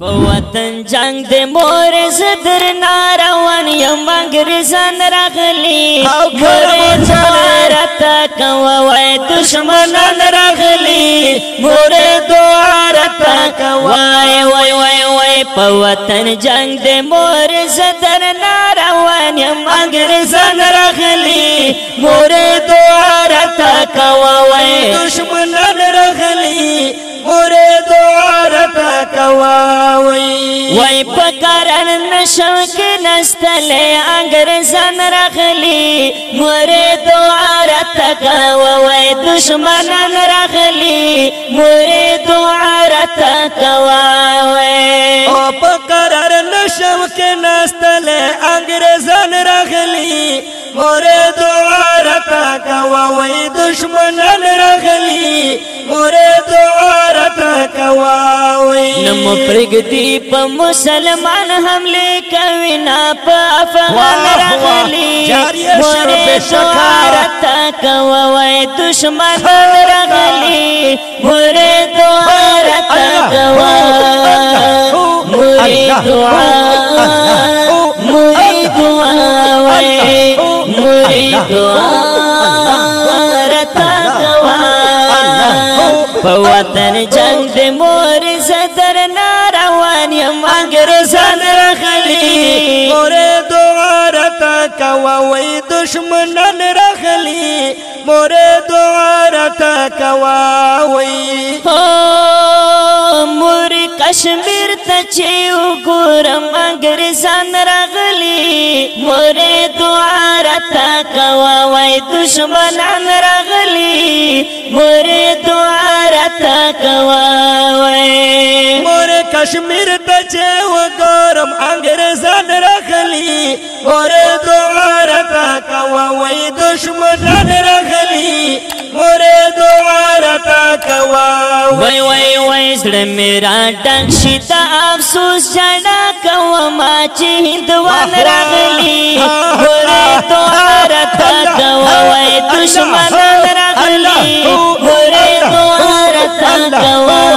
وطن جنگ دے مور زدر ناروان یم انگریزان رغلی مور دوارتا کوای دشمنان رغلی مور دوارتا کوای وای وای وای پا وطن جنگ دے مور زدر ناروان یم انگریزان رغلی مور دوارتا کوای دشمنان رغلی مور دوارتا کوای وای پکارن نشو کې نستلې انګريزان راغلي مور دوارتا کوای دشمنان راغلي مور دوارتا کوای او پکارن نشو کې نستلې انګريزان راغلي مور دوارتا کوای دشمنان راغلي مور دوارتا کوای نمو پرګدی په مسلمان حمله کوي نا په افغان راغلي مور دوارتا کوای دشمنان راغلي مور دوارتا کوای مور دوارتا وطن جنگ دے مور زدر ناروان یم انگریزان رغلی مور دوارتا کوای دشمنان رغلی مور دوارتا کوای مور کشمیر ته چې وګورم انګریزان راغلي مور دوارتا کوای دشمنان راغلي مور دوارتا کوای مور کشمیر ته چې وګورم انګریزان راغلي مور دوارتا کوای دشمنان راغلي مور دوارتا کوای وای وای وای زړه میرا ډنګ شي د افسوس جنا کوما چې هندوان راغلي مور دوارتا کوای دشمنان راغلي مور دوارتا کوای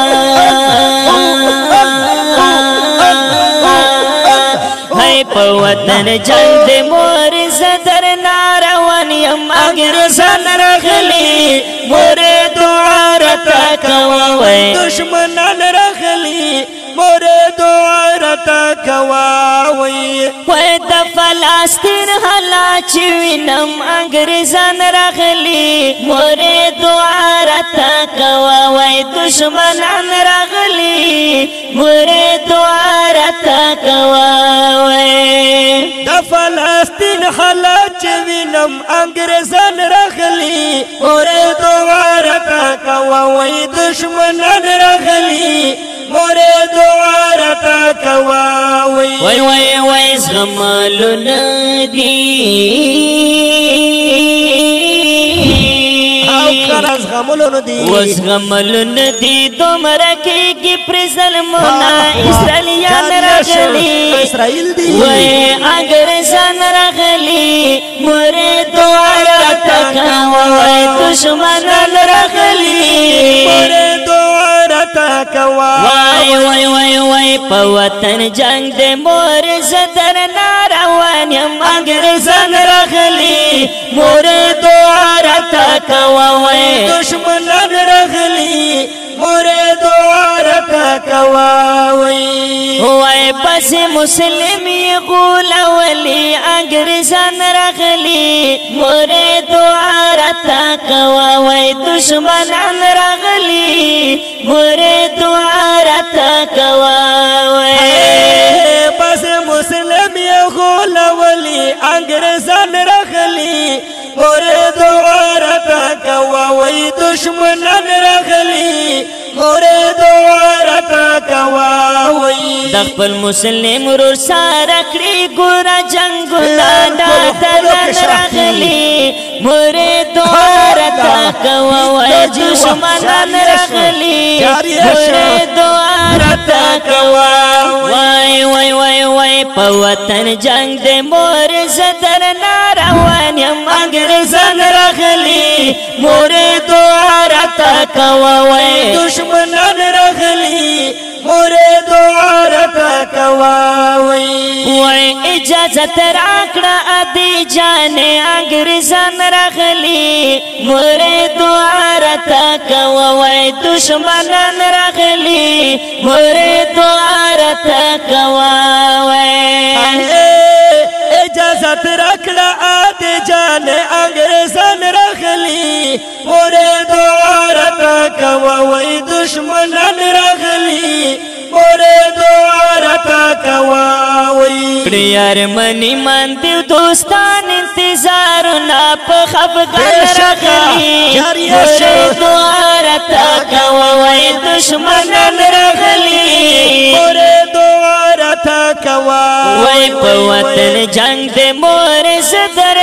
هاي په وطن جنگ دې مور زدر ناروان یم انګریزان راغلي مور دوارتا کوای دشمنان راغلي مور دوارتا کوای وای د فلسطین حالا چې وینم انګریزان راغلي مور دوارتا کوای دشمنان راغلي مور دوارتا کوای د فلسطین حالا چې وینم انګریزان راغلي مور دوارتا کوای دشمنان راغلي مور دوارتا کوای وای وای وای زغملون دی وزغملون دی دومره کېږي پرې ظلمونه اسرائیلیان راغلي وای انګریزان راغلي مور دوارتا کوای دشمنان راغلي مور دوارتا کوای وای وای وای په وطن جنگ دې مور زدر ناروان یم انګریزان راغلي مور دوارتا کوای دشمنان راغلي مور دوارتا کوای وای بس مسلم غولولي انګریزان راغلي مور دوارتا کوای دشمنان راغلي مور دوارتا کوای بس مسلم غولولي انګریزان راغلي مور دوارتا کوای دشمنان راغلي مور دوارتا کوای د خپل مسلم ورور سره کړی ګورا جنگونه داتن راغلي مور دوارتا کوای دشمنان راغلي مور دوارتا کوای وای وای وای په وطن جنگ دې مور زدر ناروان یم انګریزان راغلي مور دوارتا کوای دشمنان راغلي مور دوارتا اجازت راکړه ادي جان انګريزان راغلي مور دعا راته کوه وای دشمنان راغلي مور دعا راته کوه وای اجازت راکړه ادي جان انګريزان راغلي مور دعا راته کوه وای دشمنان راغلي مور دعا راته کوه وای یار منی من دیو دوستان انتظار نا په خفګان راغلي مور دعا راته کوه وای دشمنان راغلي مور دعا راته کوه وای په وطن جنگ د مور صدر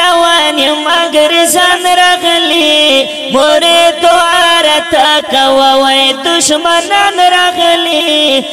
روان یم انګريزان راغلي مور دعا راته کوه وای دشمنان راغلي